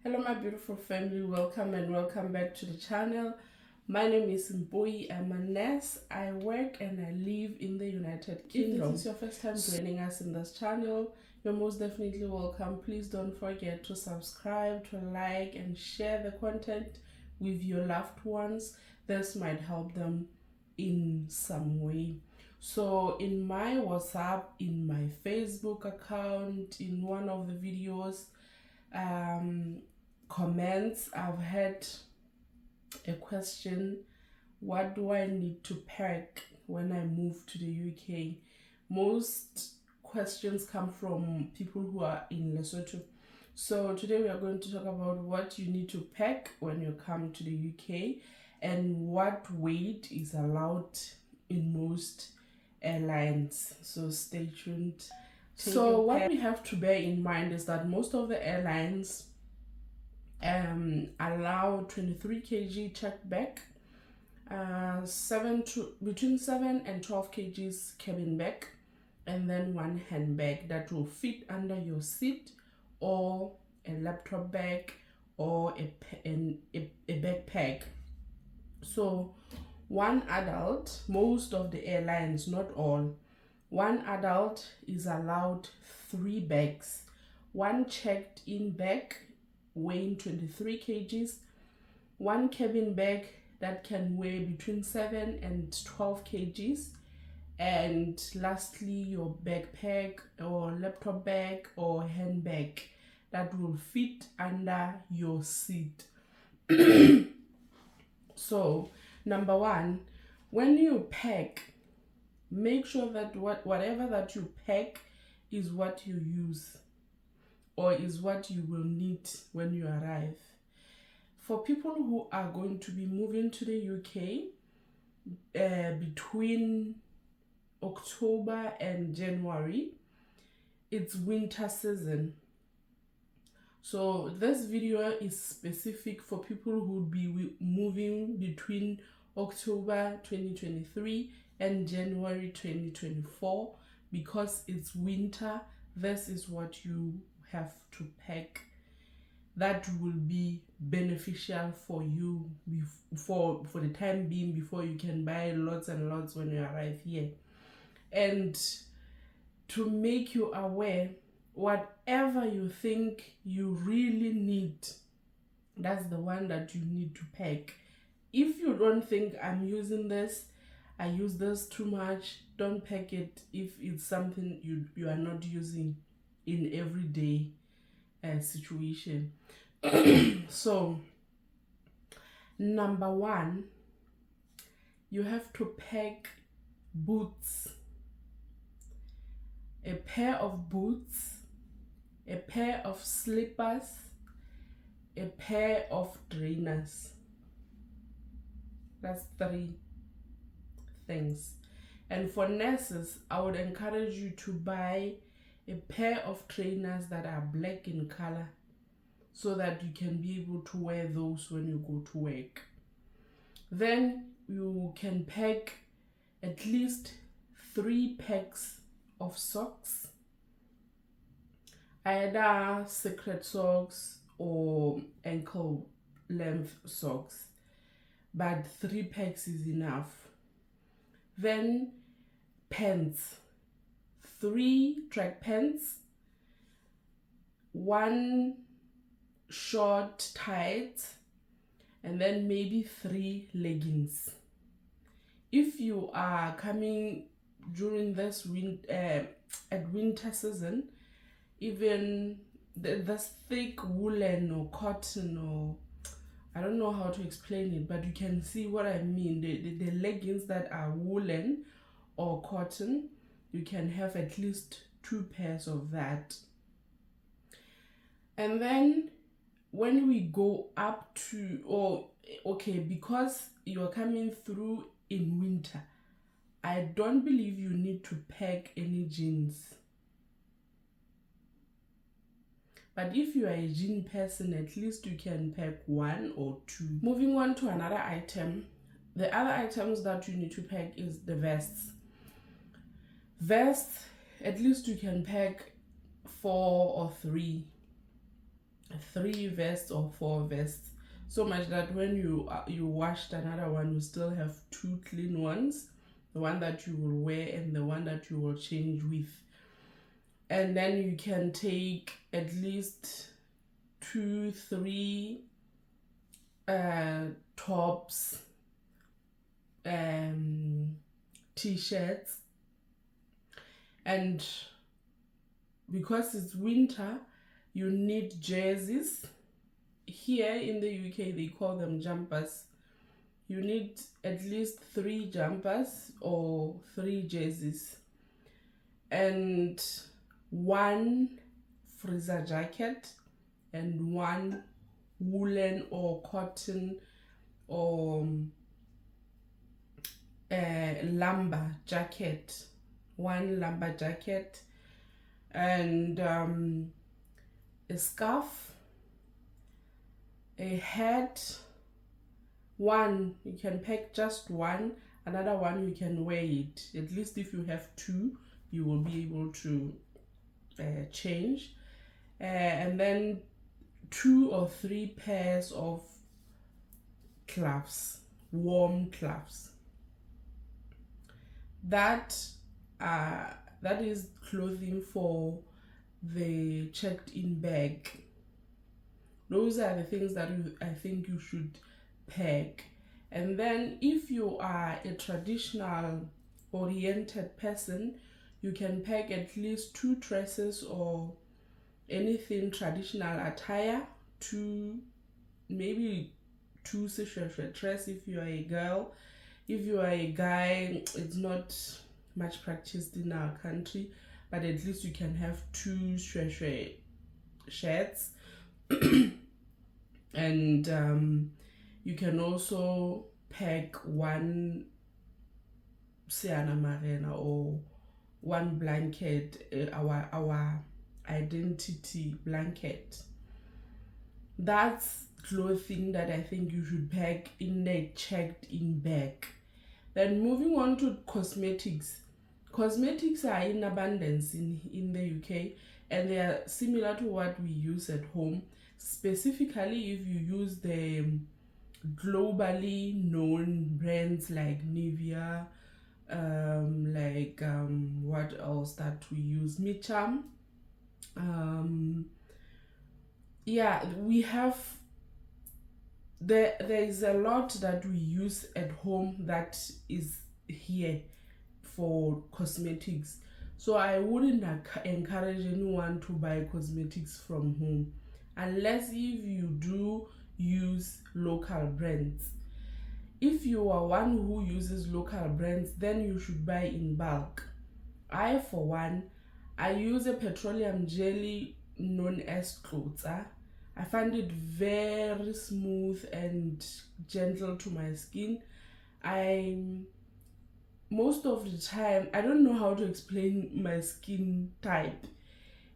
Hello my beautiful family, welcome and welcome back to the channel. My name is Mboi. I'm a nurse. I work and I live in the United Kingdom. If this is your first time joining us in this channel, you're most definitely welcome. Please don't forget to subscribe, to like and share the content with your loved ones. This might help them in some way. So in my WhatsApp, in my Facebook account, in one of the videos, comments, I've had a question: what do I need to pack when I move to the UK? Most questions come from people who are in Lesotho. So today we are going to talk about what you need to pack when you come to the UK and what weight is allowed in most airlines. So stay tuned. So what we have to bear in mind is that most of the airlines allow 23 kg checked bag, between 7 and 12 kgs cabin bag, and then one handbag that will fit under your seat, or a laptop bag, or a backpack. So one adult, most of the airlines, not all, one adult is allowed 3 bags: one checked in bag weighing 23 kgs, one cabin bag that can weigh between 7 and 12 kgs, and lastly your backpack or laptop bag or handbag that will fit under your seat. So number one, when you pack, make sure that whatever that you pack is what you use or is what you will need when you arrive. For people who are going to be moving to the UK between October and January, it's winter season. So this video is specific for people who will be moving between October 2023 and January 2024. Because it's winter, this is what you have to pack that will be beneficial for you for the time being, before you can buy lots and lots when you arrive here. And to make you aware, whatever you think you really need, that's the one that you need to pack. If you don't think I'm using this, I use this too much, don't pack it if it's something you are not using in everyday situation. So number one, you have to pack boots, a pair of boots, a pair of slippers, a pair of trainers. That's 3 things. And for nurses, I would encourage you to buy a pair of trainers that are black in color, so that you can be able to wear those when you go to work. Then you can pack at least 3 packs of socks, either secret socks or ankle length socks, but 3 packs is enough. Then pants, 3 track pants, 1 short tight, and then maybe 3 leggings. If you are coming during this at winter season, even this thick woolen or cotton, or I don't know how to explain it, but you can see what I mean. The leggings that are woolen or cotton, you can have at least 2 pairs of that. And then when we go up to, because you're coming through in winter, I don't believe you need to pack any jeans. But if you are a jean person, at least you can pack 1 or 2. Moving on to another item. The other items that you need to pack is the vests. Vests, at least you can pack 4 or 3. 3 vests or 4 vests, so much that when you washed another one, you still have 2 clean ones, the one that you will wear and the one that you will change with. And then you can take at least 2-3 tops, t-shirts, and because it's winter, you need jerseys. Here in the UK, they call them jumpers. You need at least 3 jumpers or 3 jerseys, and 1 freezer jacket, and 1 woolen or cotton or lumber jacket, 1 lumber jacket, and a scarf, a hat. 1, you can pack just 1, another one you can wear it. At least if you have 2, you will be able to change. And then 2 or 3 pairs of gloves, warm gloves. That is clothing for the checked-in bag. Those are the things that I think you should pack. And then if you are a traditional oriented person, you can pack at least 2 dresses or anything traditional attire, maybe 2 seshweshwe dress if you are a girl. If you are a guy, it's not much practiced in our country, but at least you can have 2 shweshwe shirts. And you can also pack 1 Siana Marena or 1 blanket, our identity blanket. That's clothing that I think you should pack in a checked-in bag. Then moving on to cosmetics. Cosmetics are in abundance in the UK, and they are similar to what we use at home. Specifically, if you use the globally known brands like Nivea, what else that we use, Micham. We have there is a lot that we use at home that is here for cosmetics. So I wouldn't encourage anyone to buy cosmetics from home unless if you do use local brands. If you are one who uses local brands, then you should buy in bulk. I, for one, I use a petroleum jelly known as Klotsa. I find it very smooth and gentle to my skin. Most of the time, I don't know how to explain my skin type.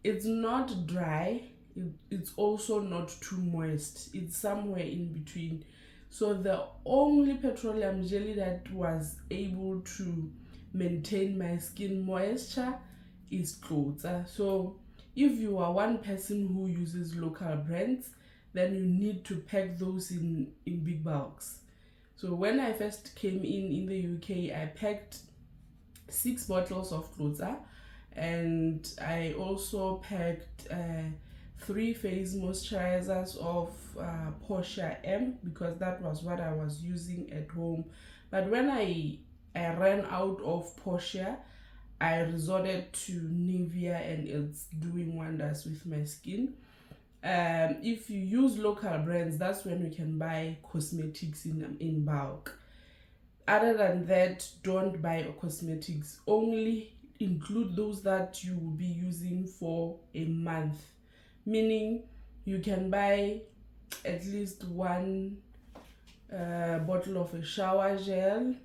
It's not dry, it's also not too moist. It's somewhere in between. So the only petroleum jelly that was able to maintain my skin moisture is Klotsa. So if you are one person who uses local brands, then you need to pack those in big bulks. So when I first came in the UK, I packed 6 bottles of Klotsa, and I also packed 3 face moisturizers of Portia M, because that was what I was using at home. But when I ran out of Portia, I resorted to Nivea, and it's doing wonders with my skin. If you use local brands, that's when you can buy cosmetics in bulk. Other than that, don't buy cosmetics. Only include those that you will be using for a month. Meaning you can buy at least 1 bottle of a shower gel,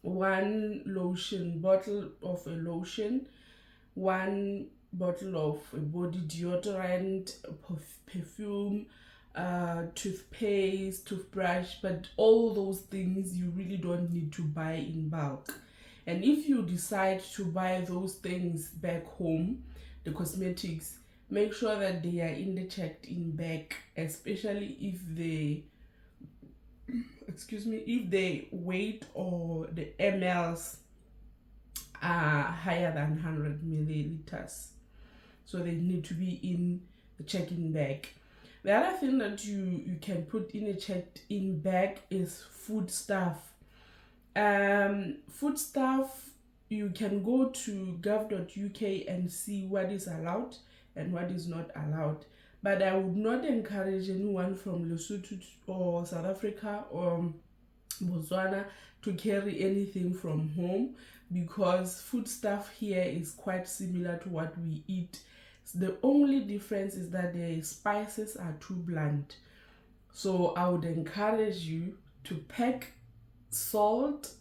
1 bottle of a lotion, 1 bottle of a body deodorant, perfume, toothpaste, toothbrush. But all those things you really don't need to buy in bulk. And if you decide to buy those things back home, the cosmetics, make sure that they are in the checked-in bag, especially if they, excuse me, if the weight or the mls are higher than 100 milliliters. So they need to be in the check-in bag. The other thing that you can put in a checked-in bag is food stuff. Food stuff, you can go to gov.uk and see what is allowed and what is not allowed. But I would not encourage anyone from Lesotho or South Africa or Botswana to carry anything from home, because food stuff here is quite similar to what we eat. The only difference is that the spices are too blunt. So I would encourage you to pack salt.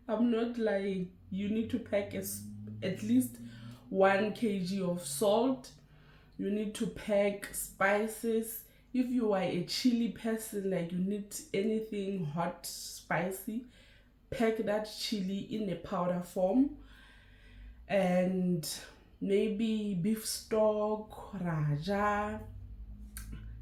I'm not lying. You need to pack at least 1 kg of salt. You need to pack spices. If you are a chili person, like you need anything hot, spicy, pack that chili in a powder form. And maybe beef stock, raja.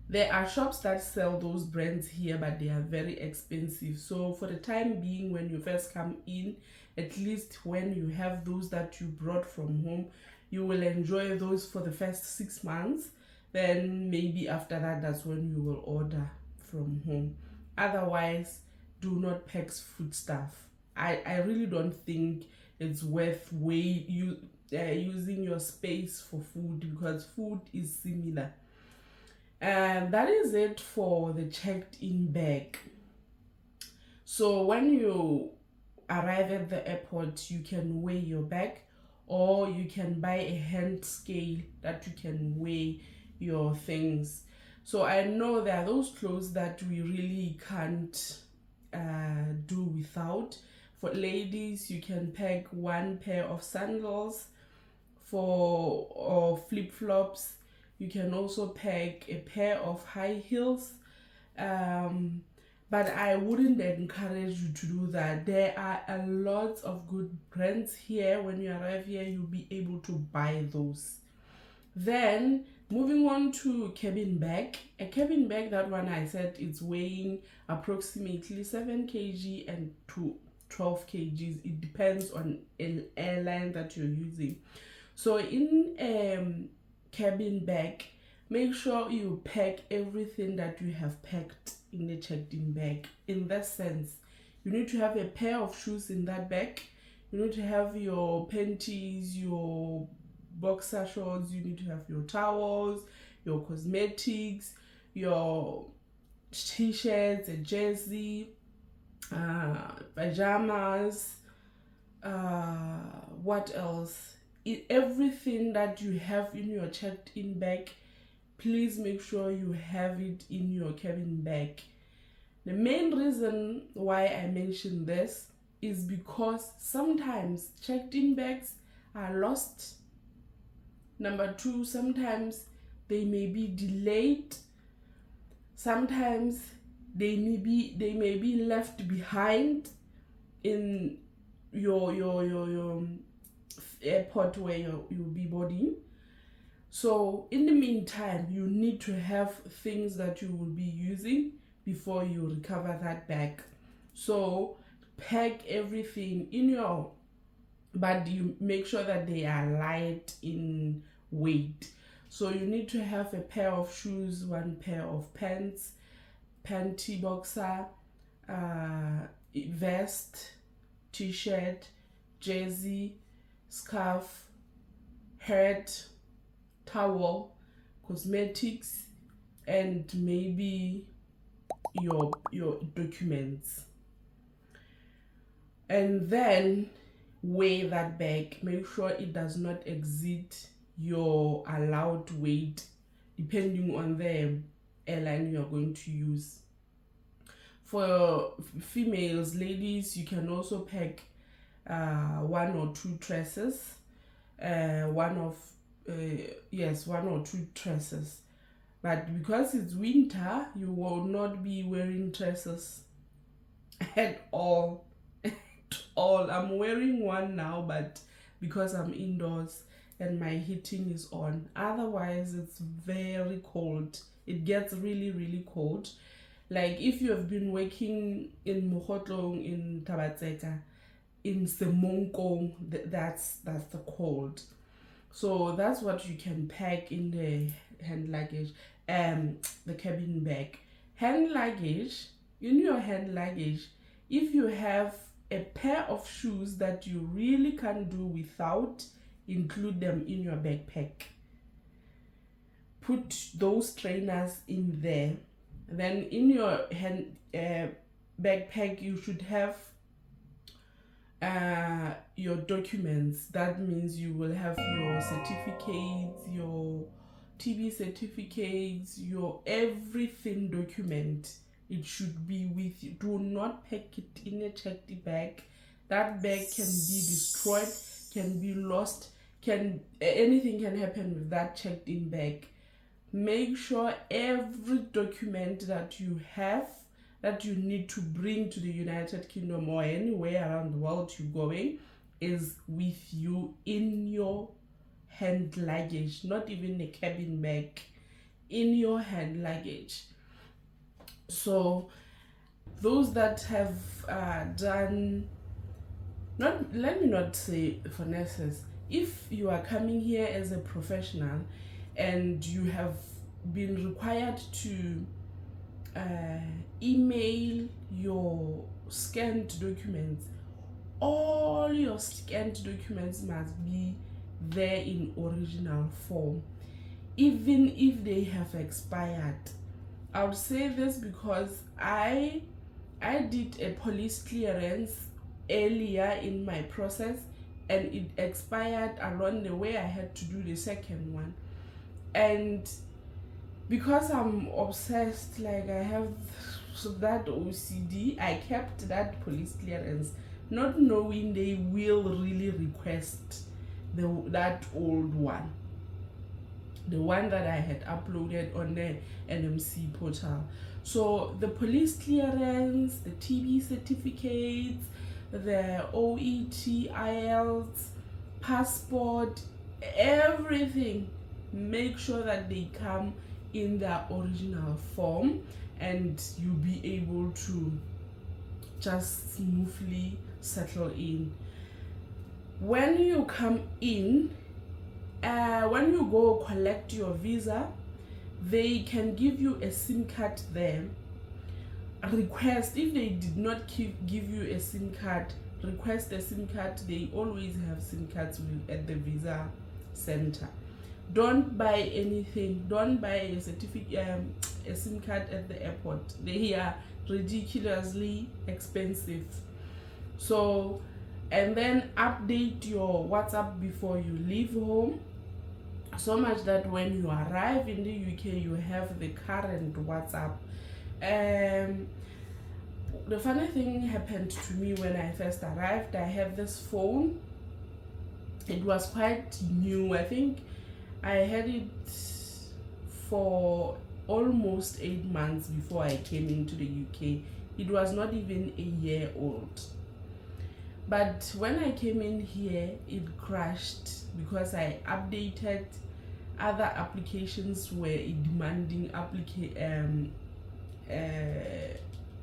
There are shops that sell those brands here, but they are very expensive. So for the time being, when you first come in, at least when you have those that you brought from home, you will enjoy those for the first 6 months. Then maybe after that, that's when you will order from home. Otherwise, do not pack food stuff. I really don't think it's worth using your space for food, because food is similar. And that is it for the checked-in bag. So when you arrive at the airport, you can weigh your bag, or you can buy a hand scale that you can weigh your things. So I know there are those clothes that we really can't do without. For ladies, you can pack 1 pair of sandals or flip-flops. You can also pack a pair of high heels, but I wouldn't encourage you to do that. There are a lot of good brands here. When you arrive here, you'll be able to buy those. Then moving on to cabin bag. A cabin bag, that one I said, it's weighing approximately 7 kg and to 12 kgs. It depends on an airline that you're using. So in cabin bag, make sure you pack everything that you have packed in the checked-in bag. In that sense, you need to have a pair of shoes in that bag. You need to have your panties, your boxer shorts. You need to have your towels, your cosmetics, your t-shirts, a jersey, pajamas, what else? Everything that you have in your checked-in bag, please make sure you have it in your cabin bag. The main reason why I mention this is because sometimes checked-in bags are lost. Number 2, sometimes they may be delayed. Sometimes they may be left behind in your airport where you'll be boarding. So in the meantime, you need to have things that you will be using before you recover that bag. So pack everything in your, but you make sure that they are light in weight. So you need to have a pair of shoes, 1 pair of pants, panty, boxer, vest, t-shirt, jersey, scarf, hat, towel, cosmetics, and maybe your documents. And then weigh that bag. Make sure it does not exceed your allowed weight, depending on the airline you are going to use. For females, ladies, you can also pack 1 or 2 tresses, 1 or 2 tresses. But because it's winter, you will not be wearing tresses at all. I'm wearing one now, but because I'm indoors, and my heating is on. Otherwise, it's very cold. It gets really, really cold. Like if you have been working in Mogotlong, in Tabatseka, in Semonkong, that's the cold. So that's what you can pack in the hand luggage, the cabin bag. Hand luggage, in your hand luggage, if you have a pair of shoes that you really can't do without, include them in your backpack. Put those trainers in there. Then in your hand backpack, you should have your documents. That means you will have your certificates, your TB certificates, your everything document. It should be with you. Do not pack it in a checked bag. That bag can be destroyed, can be lost, anything can happen with that checked in bag. Make sure every document that you have that you need to bring to the United Kingdom or anywhere around the world you're going is with you in your hand luggage, not even a cabin bag, in your hand luggage. So those that have done, let me not say for nurses, if you are coming here as a professional and you have been required to email your scanned documents, all your scanned documents must be there in original form, even if they have expired. I would say this because I did a police clearance earlier in my process and it expired along the way. I had to do the second one, and because I'm obsessed, like I have that OCD, I kept that police clearance, not knowing they will really request that old one, the one that I had uploaded on the NMC portal. So the police clearance, the TB certificates, the OET, IELTS, passport, everything, make sure that they come in their original form and you'll be able to just smoothly settle in. When you come in, when you go collect your visa, they can give you a SIM card there. Request, if they did not give you a SIM card, request a SIM card. They always have SIM cards at the visa center. Don't buy anything. Don't buy a certificate, a SIM card at the airport. They are ridiculously expensive. So, and then update your WhatsApp before you leave home, so much that when you arrive in the UK, you have the current WhatsApp. The funny thing happened to me when I first arrived. I have this phone. It was quite new. I think I had it for almost 8 months before I came into the UK. It was not even a year old. But when I came in here, it crashed because I updated. Other applications were demanding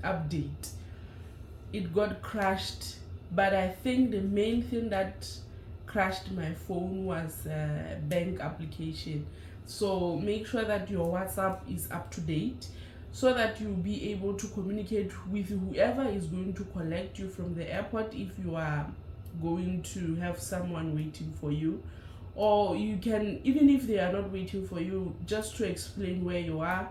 update. It got crashed, but I think the main thing that crashed my phone was bank application. So make sure that your WhatsApp is up to date so that you'll be able to communicate with whoever is going to collect you from the airport if you are going to have someone waiting for you. Or you can, even if they are not waiting for you, just to explain where you are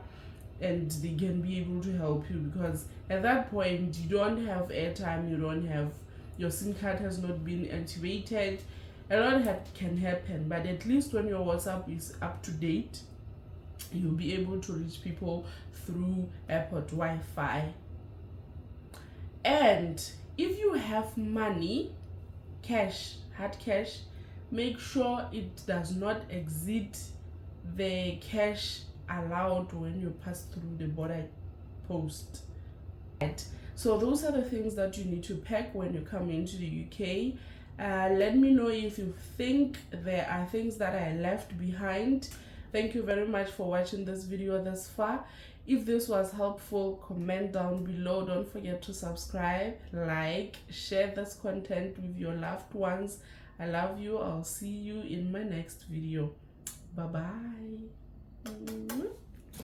and they can be able to help you, because at that point you don't have airtime, you don't have, your SIM card has not been activated. A lot can happen, but at least when your WhatsApp is up to date, you'll be able to reach people through airport Wi-Fi. And if you have money, cash, hard cash, make sure it does not exceed the cash allowed when you pass through the border post. So those are the things that you need to pack when you come into the UK. Let me know if you think there are things that I left behind. Thank you very much for watching this video this far. If this was helpful, comment down below. Don't forget to subscribe, like, share this content with your loved ones. I love you. I'll see you in my next video. Bye bye.